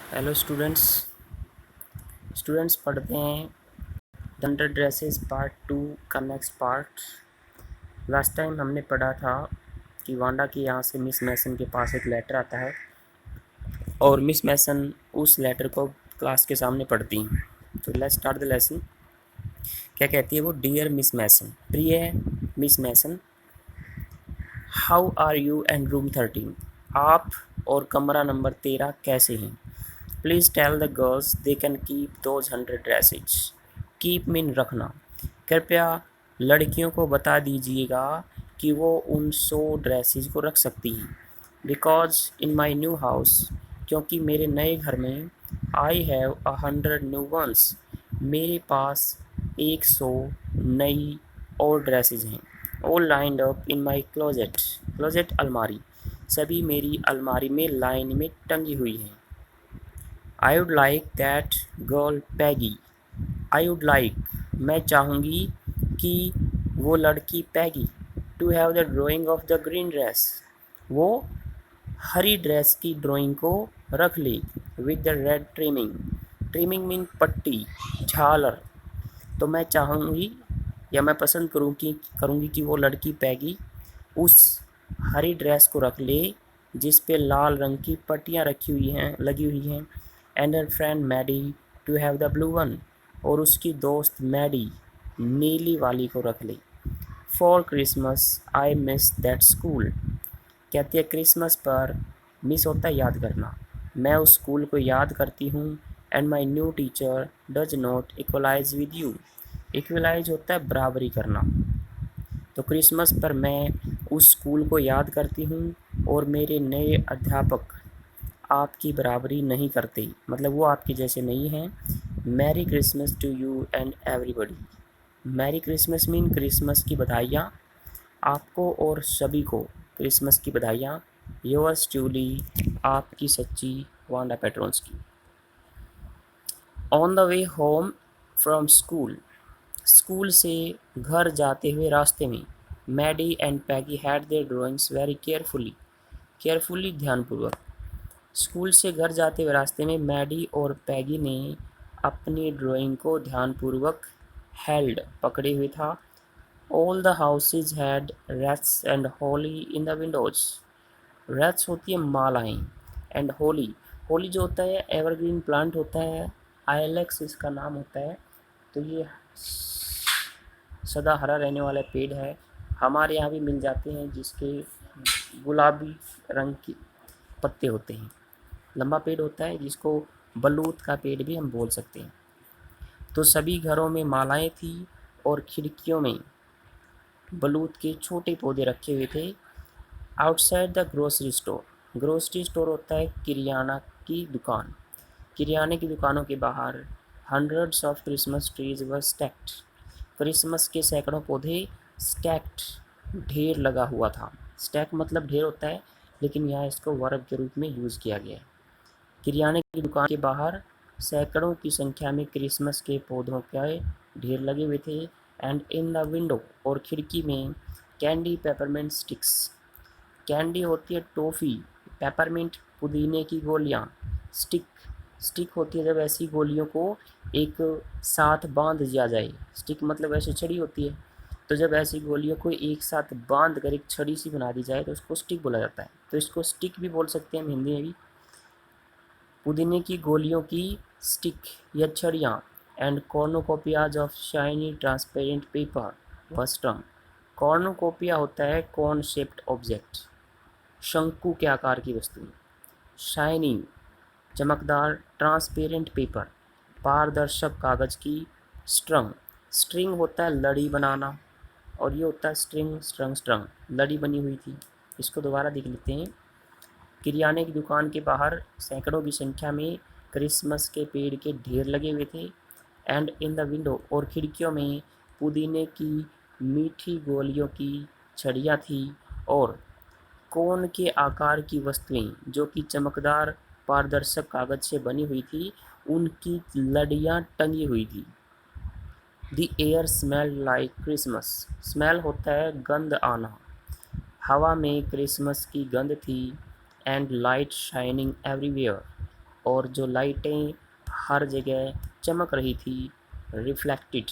Hello students पढ़ते हैं the dresses part 2 का नेक्स्ट पार्ट। लास्ट टाइम हमने पढ़ा था कि वांडा के यहाँ से मिस मैसन के पास एक लेटर आता है और मिस मैसन उस लेटर को क्लास के सामने पढ़ती हैं। तो लेट्स स्टार्ट द लेसन। क्या कहती है वो? डियर मिस मैसन, प्रिय Miss Mason, how are you and room 13, आप और कमरा नंबर 13 कैसे हैं? Please tell the girls they can keep those 100 dresses. Keep mean रखना। कृपया लड़कियों को बता दीजिएगा कि वो उन 100 ड्रेसेज को रख सकती हैं। Because in my new house, क्योंकि मेरे नए घर में, आई हैव 100 न्यू वंस, मेरे पास 100 नई और ड्रेसेज हैं। All lined up in my closet अलमारी, सभी मेरी अलमारी में लाइन में टंगी हुई हैं। I would like that girl Peggy, I would like, मैं चाहूँगी कि वो लड़की Peggy, to have the drawing of the green dress, वो हरी ड्रेस की ड्राइंग को रख ले, with the red trimming, trimming mean पट्टी, झालर। तो मैं चाहूँगी या मैं पसंद करूँगी कि वो लड़की पैगी उस हरी ड्रेस को रख ले जिस पे लाल रंग की पट्टियाँ लगी हुई हैं। And her friend Maddie to have the blue one, और उसकी दोस्त मैडी नीली वाली को रख ले। For Christmas I miss that school, कहती है क्रिसमस पर मिस होता है याद करना, मैं उस स्कूल को याद करती हूँ। And my new teacher does not equalize with you, equalize होता है बराबरी करना। तो क्रिसमस पर मैं उस स्कूल को याद करती हूँ और मेरे नए अध्यापक आपकी बराबरी नहीं करते, मतलब वो आपके जैसे नहीं हैं। Merry Christmas to you and everybody, merry Christmas mean Christmas की बधाइयाँ आपको और सभी को, क्रिसमस की बधाइयाँ। योर्स ट्रूली, आपकी सच्ची वांडा पेट्रोन्स की। On the way home from school, school से घर जाते हुए रास्ते में, Maddie and Peggy had their drawings very carefully ध्यानपूर्वक। स्कूल से घर जाते हुए रास्ते में मैडी और पैगी ने अपनी ड्राइंग को ध्यानपूर्वक हेल्ड पकड़े हुए था। All the houses had wreaths and holly in the windows, wreaths होती है मालाएं, एंड होली, होली जो होता है एवरग्रीन प्लांट होता है, आइलेक्स इसका नाम होता है। तो ये सदा हरा रहने वाला पेड़ है, हमारे यहाँ भी मिल जाते हैं, जिसके गुलाबी रंग के पत्ते होते हैं। लंबा पेड़ होता है जिसको बलूत का पेड़ भी हम बोल सकते हैं। तो सभी घरों में मालाएं थी और खिड़कियों में बलूत के छोटे पौधे रखे हुए थे। आउटसाइड द ग्रोसरी स्टोर होता है किरियाना की दुकान, किरियाने की दुकानों के बाहर hundreds of Christmas trees were stacked, Christmas के सैकड़ों पौधे स्टैक्ड, ढेर लगा हुआ था। स्टैक मतलब ढेर होता है, लेकिन यहाँ इसको वर्ब के रूप में यूज़ किया गया है। किरियाने की दुकान के बाहर सैकड़ों की संख्या में क्रिसमस के पौधों के ढेर लगे हुए थे। एंड इन द विंडो, और खिड़की में, कैंडी पेपरमेंट स्टिक्स, कैंडी होती है टॉफ़ी, पेपरमिंट पुदीने की गोलियाँ, स्टिक, स्टिक होती है जब ऐसी गोलियों को एक साथ बांध दिया जाए, स्टिक मतलब ऐसे छड़ी होती है, तो जब ऐसी गोलियों को एक साथ बांध कर एक छड़ी सी बना दी जाए तो उसको स्टिक बोला जाता है। तो इसको स्टिक भी बोल सकते हैं हम हिंदी में भी। पुदीने की गोलियों की स्टिक या छड़ियाँ। And cornucopias of shiny transparent paper वस्ट्रम, कॉर्नोकोपिया होता है कॉर्न शेप्ड ऑब्जेक्ट, शंकु के आकार की वस्तु। शाइनिंग चमकदार, ट्रांसपेरेंट पेपर पारदर्शक कागज़ की, स्ट्रंग, स्ट्रिंग होता है लड़ी बनाना, और ये होता है स्ट्रंग, लड़ी बनी हुई थी। इसको दोबारा देख लेते हैं। किरियाने की दुकान के बाहर सैकड़ों की संख्या में क्रिसमस के पेड़ के ढेर लगे हुए थे। एंड इन द विंडो, और खिड़कियों में पुदीने की मीठी गोलियों की छड़ियाँ थी, और कोन के आकार की वस्तुएं जो कि चमकदार पारदर्शक कागज से बनी हुई थी, उनकी लड़ियाँ टंगी हुई थी। The air smell like Christmas, smell होता है गंध आना, हवा में क्रिसमस की गंध थी। एंड लाइट शाइनिंग एवरीवेयर, और जो लाइटें हर जगह चमक रही थी, रिफ्लेक्टेड,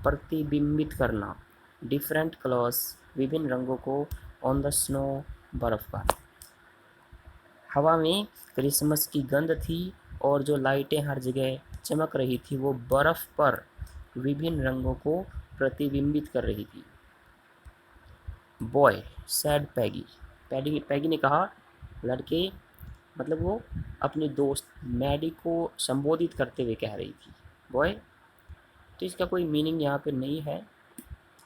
प्रतिबिंबित करना, डिफरेंट कलर्स, विभिन्न रंगों को, ऑन द स्नो, बर्फ पर। हवा में क्रिसमस की गंध थी और जो लाइटें हर जगह चमक रही थी वो बर्फ पर विभिन्न रंगों को प्रतिबिंबित कर रही थी। बॉय सैड पैगी, पैगी ने कहा, लड़के, मतलब वो अपने दोस्त मैडी को संबोधित करते हुए कह रही थी, बॉय। तो इसका कोई मीनिंग यहाँ पे नहीं है,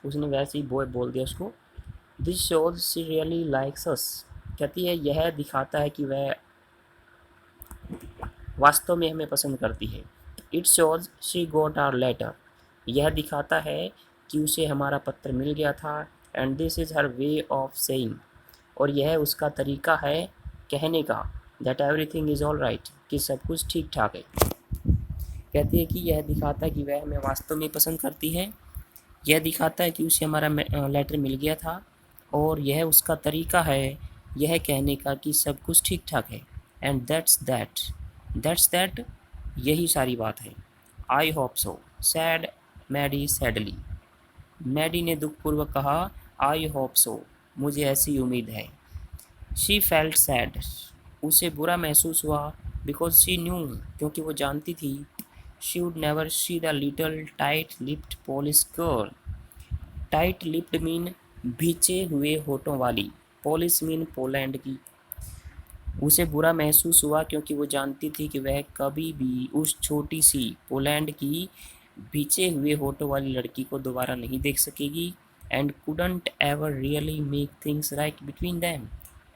उसने वैसे ही बॉय बोल दिया उसको। This shows she really likes us, कहती है यह दिखाता है कि वह वास्तव में हमें पसंद करती है। It shows she got hour later, यह दिखाता है कि उसे हमारा पत्र मिल गया था। And this is her way of saying, और यह उसका तरीका है कहने का, that everything is all right, कि सब कुछ ठीक ठाक है। कहती है कि यह दिखाता है कि वह हमें वास्तव में पसंद करती है, यह दिखाता है कि उसे हमारा लेटर मिल गया था, और यह उसका तरीका है यह कहने का कि सब कुछ ठीक ठाक है। एंड दैट्स दैट, यही सारी बात है। I hope so, said Maddie sadly, Maddie ने दुखपूर्वक कहा, आई होप सो, मुझे ऐसी उम्मीद है। शी फेल्ट सैड, उसे बुरा महसूस हुआ, बिकॉज शी न्यू, क्योंकि वो जानती थी, she would never see the little tight lipped Polish girl. Tight lipped mean भींचे हुए होठों वाली, पोलिश मीन पोलैंड की। उसे बुरा महसूस हुआ क्योंकि वो जानती थी कि वह कभी भी उस छोटी सी पोलैंड की भींचे हुए होठों वाली लड़की को दोबारा नहीं देख सकेगी। And couldn't ever really make things right between them,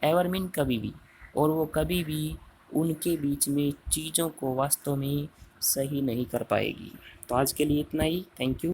ever mean कभी भी, और वो कभी भी उनके बीच में चीज़ों को वास्तव में सही नहीं कर पाएगी। तो आज के लिए इतना ही, थैंक यू।